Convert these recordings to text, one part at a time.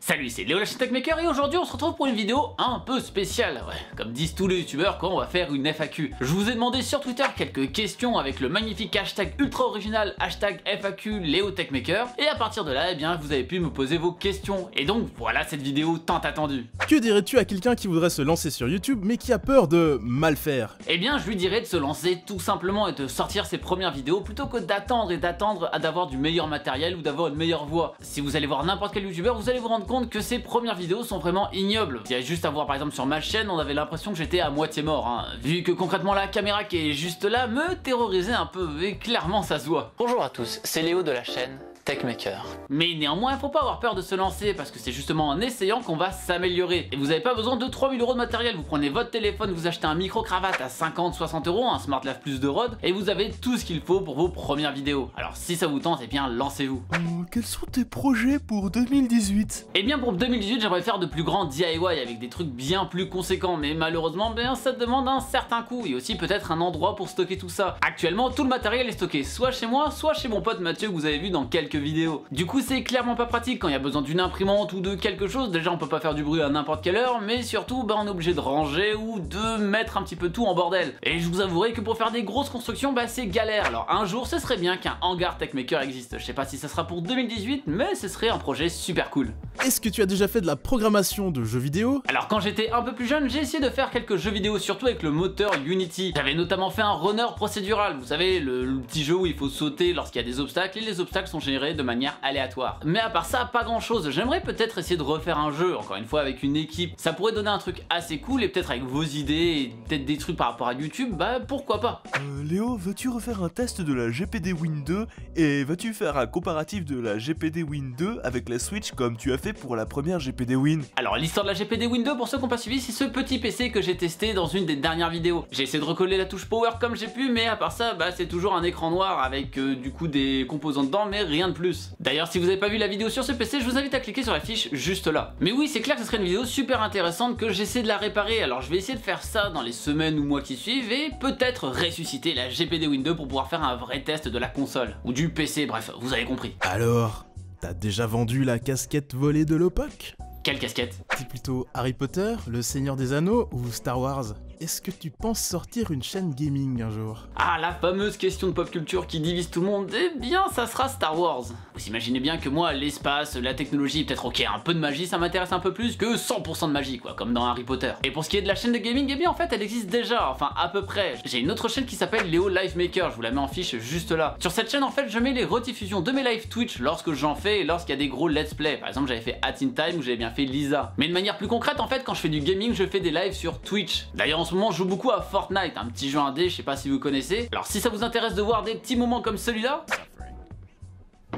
Salut, c'est Léo la chaîne Techmaker et aujourd'hui on se retrouve pour une vidéo un peu spéciale. Ouais, comme disent tous les youtubeurs quand on va faire une FAQ. Je vous ai demandé sur Twitter quelques questions avec le magnifique hashtag ultra original hashtag FAQ Léo Techmaker et à partir de là, eh bien, vous avez pu me poser vos questions. Et donc voilà cette vidéo tant attendue. Que dirais-tu à quelqu'un qui voudrait se lancer sur YouTube mais qui a peur de mal faire? Eh bien je lui dirais de se lancer tout simplement et de sortir ses premières vidéos plutôt que d'attendre à d'avoir du meilleur matériel ou d'avoir une meilleure voix. Si vous allez voir n'importe quel youtubeur, vous allez vous rendre compte que ses premières vidéos sont vraiment ignobles. Il y a juste à voir par exemple sur ma chaîne, on avait l'impression que j'étais à moitié mort, hein. Vu que concrètement la caméra qui est juste là me terrorisait un peu et clairement ça se voit. Bonjour à tous, c'est Léo de la chaîne Techmaker. Mais néanmoins, il faut pas avoir peur de se lancer parce que c'est justement en essayant qu'on va s'améliorer. Et vous n'avez pas besoin de 3000 € de matériel, vous prenez votre téléphone, vous achetez un micro-cravate à 50-60 €, un Smart Lav Plus de Rode, et vous avez tout ce qu'il faut pour vos premières vidéos. Alors si ça vous tente, eh bien lancez-vous. Quels sont tes projets pour 2018? Eh bien pour 2018, j'aimerais faire de plus grands DIY avec des trucs bien plus conséquents, mais malheureusement, ben, ça demande un certain coût et aussi peut-être un endroit pour stocker tout ça. Actuellement, tout le matériel est stocké soit chez moi, soit chez mon pote Mathieu que vous avez vu dans quelques vidéos. Du coup c'est clairement pas pratique quand il y a besoin d'une imprimante ou de quelque chose. Déjà on peut pas faire du bruit à n'importe quelle heure, mais surtout bah, on est obligé de ranger ou de mettre un petit peu tout en bordel. Et je vous avouerai que pour faire des grosses constructions bah c'est galère. Alors un jour ce serait bien qu'un hangar Techmaker existe. Je sais pas si ça sera pour 2018, mais ce serait un projet super cool. Est-ce que tu as déjà fait de la programmation de jeux vidéo? Alors quand j'étais un peu plus jeune, j'ai essayé de faire quelques jeux vidéo, surtout avec le moteur Unity. J'avais notamment fait un runner procédural, vous savez, le petit jeu où il faut sauter lorsqu'il y a des obstacles et les obstacles sont générés de manière aléatoire. Mais à part ça, pas grand chose. J'aimerais peut-être essayer de refaire un jeu, encore une fois avec une équipe. Ça pourrait donner un truc assez cool et peut-être avec vos idées et peut-être des trucs par rapport à YouTube, bah pourquoi pas. Léo, veux-tu refaire un test de la GPD Win 2 et veux-tu faire un comparatif de la GPD Win 2 avec la Switch comme tu as fait pour la première GPD Win? Alors l'histoire de la GPD Win 2 pour ceux qui n'ont pas suivi, c'est ce petit PC que j'ai testé dans une des dernières vidéos. J'ai essayé de recoller la touche Power comme j'ai pu, mais à part ça, bah c'est toujours un écran noir avec du coup des composants dedans, mais rien de plus. D'ailleurs si vous n'avez pas vu la vidéo sur ce PC, je vous invite à cliquer sur la fiche juste là. Mais oui, c'est clair que ce serait une vidéo super intéressante que j'essaie de la réparer, alors je vais essayer de faire ça dans les semaines ou mois qui suivent et peut-être ressusciter la GPD Win 2 pour pouvoir faire un vrai test de la console, ou du PC, bref, vous avez compris. Alors, t'as déjà vendu la casquette volée de Lopok? Quelle casquette? C'est plutôt Harry Potter, Le Seigneur des Anneaux ou Star Wars? Est-ce que tu penses sortir une chaîne gaming un jour? Ah, la fameuse question de pop culture qui divise tout le monde, eh bien ça sera Star Wars. Vous imaginez bien que moi, l'espace, la technologie, peut-être ok, un peu de magie, ça m'intéresse un peu plus que 100% de magie quoi, comme dans Harry Potter. Et pour ce qui est de la chaîne de gaming, eh bien en fait elle existe déjà, enfin à peu près. J'ai une autre chaîne qui s'appelle Léo Livemaker, je vous la mets en fiche juste là. Sur cette chaîne en fait je mets les rediffusions de mes live Twitch lorsque j'en fais et lorsqu'il y a des gros let's play. Par exemple j'avais fait Hat in Time où j'avais bien fait Lisa. Mais de manière plus concrète en fait quand je fais du gaming je fais des lives sur Twitch. D'ailleurs en ce moment je joue beaucoup à Fortnite, un petit jeu indé, je sais pas si vous connaissez. Alors si ça vous intéresse de voir des petits moments comme celui-là,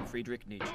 Friedrich Nietzsche.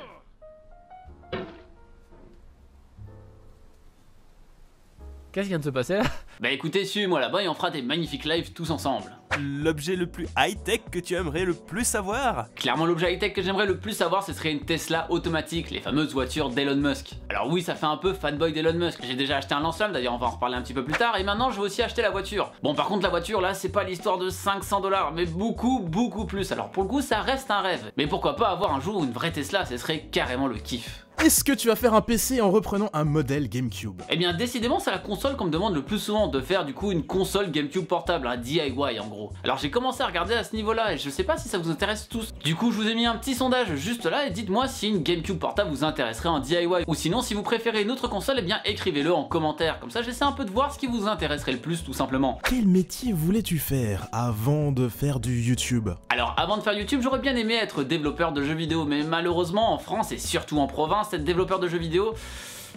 Qu'est-ce qui vient de se passer là? bah écoutez, suivez-moi là-bas et on fera des magnifiques lives tous ensemble. L'objet le plus high-tech que tu aimerais le plus savoir? Clairement l'objet high-tech que j'aimerais le plus avoir ce serait une Tesla automatique, les fameuses voitures d'Elon Musk. Alors oui ça fait un peu fanboy d'Elon Musk, j'ai déjà acheté un lance-flamme, d'ailleurs on va en reparler un petit peu plus tard, et maintenant je vais aussi acheter la voiture. Bon par contre la voiture là c'est pas l'histoire de 500 $, mais beaucoup plus, alors pour le coup ça reste un rêve. Mais pourquoi pas avoir un jour une vraie Tesla, ce serait carrément le kiff. Est-ce que tu vas faire un PC en reprenant un modèle GameCube? Eh bien décidément c'est la console qu'on me demande le plus souvent de faire, du coup une console GameCube portable, un DIY en gros. Alors j'ai commencé à regarder à ce niveau là et je sais pas si ça vous intéresse tous. Du coup je vous ai mis un petit sondage juste là et dites-moi si une GameCube portable vous intéresserait en DIY. Ou sinon si vous préférez une autre console, eh bien écrivez-le en commentaire. Comme ça j'essaie un peu de voir ce qui vous intéresserait le plus tout simplement. Quel métier voulais-tu faire avant de faire du YouTube? Alors avant de faire YouTube j'aurais bien aimé être développeur de jeux vidéo, mais malheureusement en France et surtout en province, être développeur de jeux vidéo,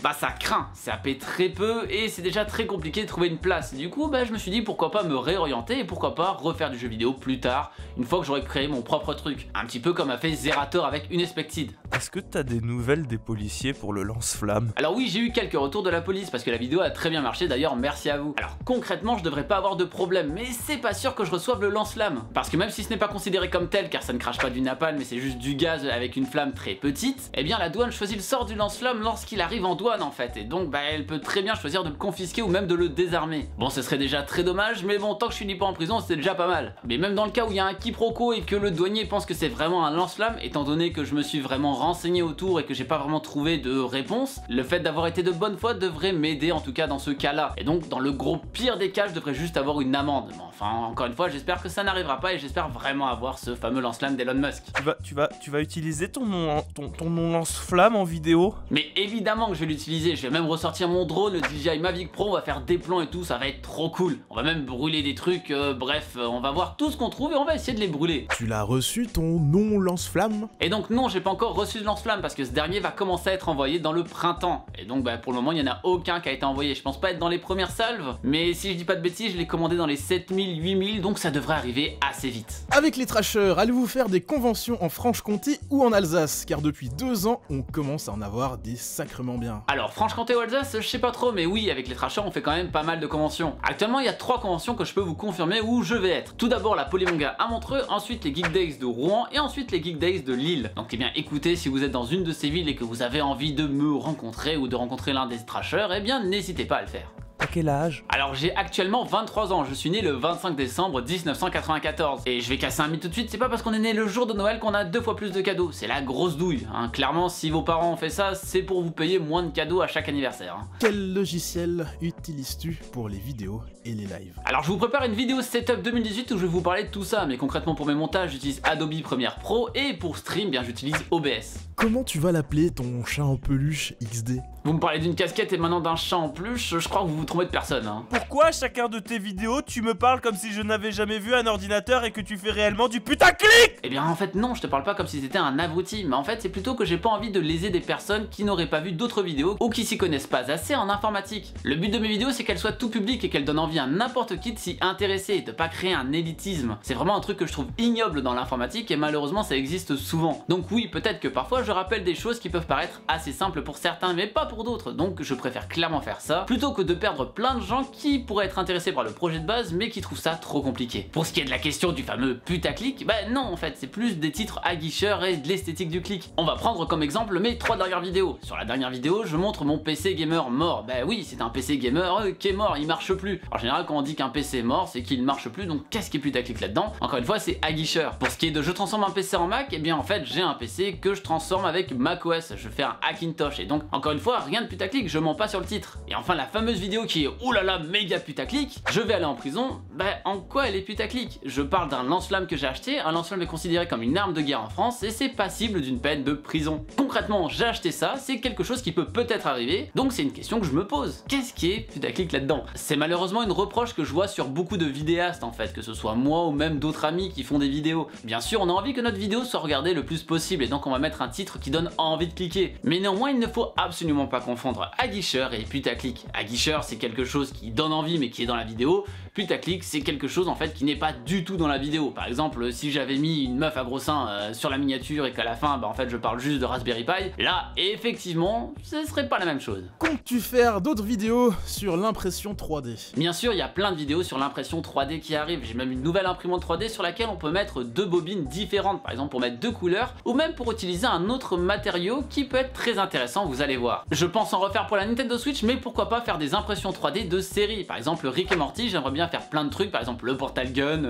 bah ça craint, ça paie très peu et c'est déjà très compliqué de trouver une place. Du coup bah je me suis dit pourquoi pas me réorienter et pourquoi pas refaire du jeu vidéo plus tard, une fois que j'aurai créé mon propre truc. Un petit peu comme a fait Zerator avec Unexpected. Est-ce que t'as des nouvelles des policiers pour le lance-flamme? Alors oui j'ai eu quelques retours de la police parce que la vidéo a très bien marché, d'ailleurs merci à vous. Alors concrètement je devrais pas avoir de problème, mais c'est pas sûr que je reçoive le lance-flamme. Parce que même si ce n'est pas considéré comme tel car ça ne crache pas du napalm mais c'est juste du gaz avec une flamme très petite, eh bien la douane choisit le sort du lance-flamme lorsqu'il arrive en douane en fait, et donc bah elle peut très bien choisir de le confisquer ou même de le désarmer. Bon, ce serait déjà très dommage, mais bon, tant que je finis pas en prison, c'est déjà pas mal. Mais même dans le cas où il y a un quiproquo et que le douanier pense que c'est vraiment un lance-flamme, étant donné que je me suis vraiment renseigné autour et que j'ai pas vraiment trouvé de réponse, le fait d'avoir été de bonne foi devrait m'aider en tout cas dans ce cas-là. Et donc dans le gros pire des cas, je devrais juste avoir une amende. Mais enfin, encore une fois, j'espère que ça n'arrivera pas et j'espère vraiment avoir ce fameux lance-flamme d'Elon Musk. Tu vas utiliser ton nom lance-flamme en vidéo? Mais évidemment que je vais l'utiliser, je vais même ressortir mon drone, le DJI Mavic Pro, on va faire des plans et tout, ça va être trop cool. On va même brûler des trucs, bref, on va voir tout ce qu'on trouve et on va essayer de les brûler. Tu l'as reçu ton nom lance-flamme? Et donc non, j'ai pas encore reçu de lance-flamme parce que ce dernier va commencer à être envoyé dans le printemps. Et donc bah, pour le moment, il n'y en a aucun qui a été envoyé. Je pense pas être dans les premières salves, mais si je dis pas de bêtises, je l'ai commandé dans les 7000, 8000, donc ça devrait arriver assez vite. Avec les trashers, allez-vous faire des conventions en Franche-Comté ou en Alsace? Car depuis 2 ans, on commence à en avoir des sacrement bien. Alors Franche-Comté ou Alsace, je sais pas trop, mais oui, avec les trashers, on fait quand même pas mal de conventions. Actuellement, il y a 3 conventions que je peux vous confirmer où je vais être. Tout d'abord la Polymanga à Montreux, ensuite les Geek Days de Rouen et ensuite les Geek Days de Lille. Donc eh bien écoutez, si vous êtes dans une de ces villes et que vous avez envie de me rencontrer ou de rencontrer l'un des trashers, eh bien n'hésitez pas à le faire. À quel âge? Alors j'ai actuellement 23 ans, je suis né le 25 décembre 1994. Et je vais casser un mythe tout de suite, c'est pas parce qu'on est né le jour de Noël qu'on a 2 fois plus de cadeaux, c'est la grosse douille. Hein. Clairement, si vos parents ont fait ça, c'est pour vous payer moins de cadeaux à chaque anniversaire. Hein. Quel logiciel utilises-tu pour les vidéos et les lives? Alors je vous prépare une vidéo setup 2018 où je vais vous parler de tout ça, mais concrètement pour mes montages j'utilise Adobe Premiere Pro et pour stream bien j'utilise OBS. Comment tu vas l'appeler ton chat en peluche XD? Vous me parlez d'une casquette et maintenant d'un chat en peluche, je crois que vous vous trompez de personne. Hein. Pourquoi à chacun de tes vidéos tu me parles comme si je n'avais jamais vu un ordinateur et que tu fais réellement du putaclic? Eh bien en fait non, je te parle pas comme si c'était un abruti, mais en fait c'est plutôt que j'ai pas envie de léser des personnes qui n'auraient pas vu d'autres vidéos ou qui s'y connaissent pas assez en informatique. Le but de mes vidéos c'est qu'elles soient tout publiques et qu'elles donnent envie à n'importe qui de s'y intéresser et de pas créer un élitisme. C'est vraiment un truc que je trouve ignoble dans l'informatique et malheureusement ça existe souvent. Donc oui, peut-être que parfois je rappelle des choses qui peuvent paraître assez simples pour certains mais pas pour d'autres, donc je préfère clairement faire ça plutôt que de perdre plein de gens qui pourraient être intéressés par le projet de base mais qui trouvent ça trop compliqué. Pour ce qui est de la question du fameux putaclic, bah non en fait c'est plus des titres aguicheurs et de l'esthétique du clic. On va prendre comme exemple mes 3 dernières vidéos. Sur la dernière vidéo je montre mon PC gamer mort. Bah oui, c'est un PC gamer qui est mort, il marche plus. En général quand on dit qu'un PC est mort c'est qu'il marche plus, donc qu'est-ce qui est putaclic là-dedans? Encore une fois c'est aguicheur. Pour ce qui est de je transforme un PC en Mac, et bien en fait j'ai un PC que je transforme avec macOS, je fais un Hackintosh et donc encore une fois rien de putaclic, je mens pas sur le titre. Et enfin la fameuse vidéo qui est oulala méga putaclic, je vais aller en prison, bah en quoi elle est putaclic? Je parle d'un lance-flamme que j'ai acheté, un lance-flamme est considéré comme une arme de guerre en France et c'est passible d'une peine de prison. Concrètement j'ai acheté ça, c'est quelque chose qui peut peut-être arriver, donc c'est une question que je me pose. Qu'est-ce qui est putaclic là-dedans? C'est malheureusement une reproche que je vois sur beaucoup de vidéastes en fait, que ce soit moi ou même d'autres amis qui font des vidéos. Bien sûr on a envie que notre vidéo soit regardée le plus possible et donc on va mettre un titre qui donne envie de cliquer. Mais néanmoins il ne faut absolument pas confondre aguicheur et putaclic. Aguicheur c'est quelque chose qui donne envie mais qui est dans la vidéo. Putaclic c'est quelque chose en fait qui n'est pas du tout dans la vidéo. Par exemple si j'avais mis une meuf à gros seins sur la miniature et qu'à la fin bah en fait je parle juste de Raspberry Pi, là effectivement ce serait pas la même chose. Comptes-tu faire d'autres vidéos sur l'impression 3D? Bien sûr il y a plein de vidéos sur l'impression 3D qui arrivent. J'ai même une nouvelle imprimante 3D sur laquelle on peut mettre 2 bobines différentes, par exemple pour mettre 2 couleurs ou même pour utiliser un autre matériau qui peut être très intéressant, vous allez voir. Je pense en refaire pour la Nintendo Switch, mais pourquoi pas faire des impressions 3D de séries. Par exemple Rick et Morty, j'aimerais bien faire plein de trucs, par exemple le Portal Gun,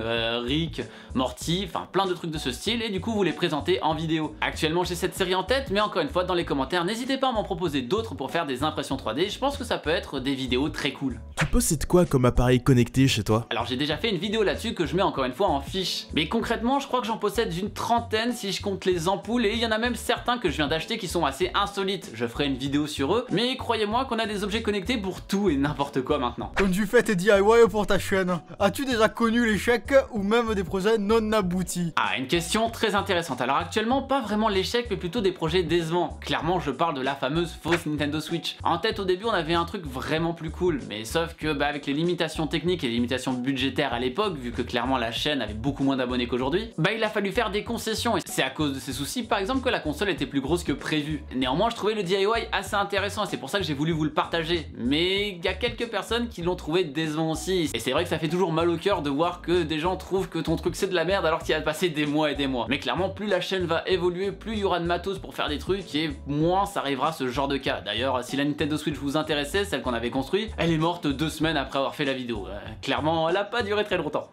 Rick, Morty, enfin plein de trucs de ce style et du coup vous les présenter en vidéo. Actuellement j'ai cette série en tête, mais encore une fois dans les commentaires n'hésitez pas à m'en proposer d'autres pour faire des impressions 3D, je pense que ça peut être des vidéos très cool. Tu possèdes quoi comme appareil connecté chez toi? Alors j'ai déjà fait une vidéo là-dessus que je mets encore une fois en fiche, mais concrètement je crois que j'en possède une trentaine si je compte les ampoules et il y en a même certains que je viens d'acheter qui sont assez insolites. Je ferai une vidéo sur eux, mais croyez-moi qu'on a des objets connectés pour tout et n'importe quoi maintenant. Quand tu fais tes DIY pour ta chaîne, as-tu déjà connu l'échec ou même des projets non aboutis? Ah, une question très intéressante. Alors actuellement pas vraiment l'échec mais plutôt des projets décevants. Clairement je parle de la fameuse fausse Nintendo Switch. En tête au début on avait un truc vraiment plus cool, mais sauf que bah, avec les limitations techniques et les limitations budgétaires à l'époque, vu que clairement la chaîne avait beaucoup moins d'abonnés qu'aujourd'hui, bah il a fallu faire des concessions et c'est à cause de ces soucis par exemple que la console était plus grosse que prévu. Néanmoins je trouvais le DIY assez intéressant et c'est pour ça que j'ai voulu vous le partager, mais il y a a quelques personnes qui l'ont trouvé décevant aussi. Et c'est vrai que ça fait toujours mal au cœur de voir que des gens trouvent que ton truc c'est de la merde alors qu'il a passé des mois et des mois. Mais clairement, plus la chaîne va évoluer, plus il y aura de matos pour faire des trucs et moins ça arrivera ce genre de cas. D'ailleurs, si la Nintendo Switch vous intéressait, celle qu'on avait construite, elle est morte 2 semaines après avoir fait la vidéo. Clairement, elle a pas duré très longtemps.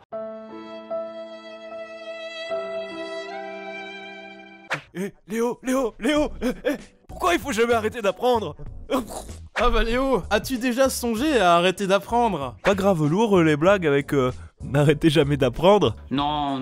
Léo, pourquoi il faut jamais arrêter d'apprendre? Ah bah Léo, as-tu déjà songé à arrêter d'apprendre? Pas grave lourd les blagues avec n'arrêtez jamais d'apprendre. Non.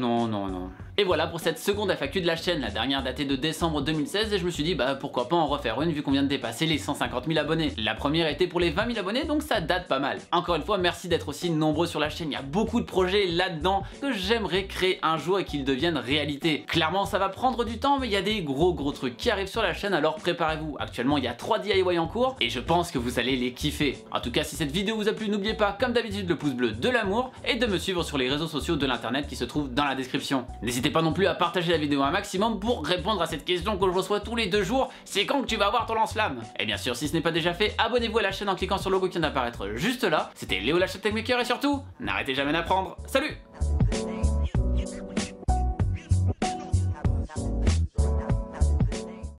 Et voilà pour cette seconde FAQ de la chaîne, la dernière datée de décembre 2016, et je me suis dit bah pourquoi pas en refaire une vu qu'on vient de dépasser les 150 000 abonnés. La première était pour les 20 000 abonnés, donc ça date pas mal. Encore une fois, merci d'être aussi nombreux sur la chaîne, il y a beaucoup de projets là-dedans que j'aimerais créer un jour et qu'ils deviennent réalité. Clairement ça va prendre du temps, mais il y a des gros trucs qui arrivent sur la chaîne, alors préparez-vous. Actuellement il y a 3 DIY en cours, et je pense que vous allez les kiffer. En tout cas, si cette vidéo vous a plu, n'oubliez pas, comme d'habitude, le pouce bleu de l'amour, et de me suivre sur les réseaux sociaux de l'internet qui se trouvent dans la description. N'hésitez pas non plus à partager la vidéo un maximum pour répondre à cette question que je reçois tous les 2 jours, c'est quand que tu vas avoir ton lance-flamme? Et bien sûr, si ce n'est pas déjà fait, abonnez-vous à la chaîne en cliquant sur le logo qui vient d'apparaître juste là. C'était Léo la Tech Maker et surtout, n'arrêtez jamais d'apprendre. Salut!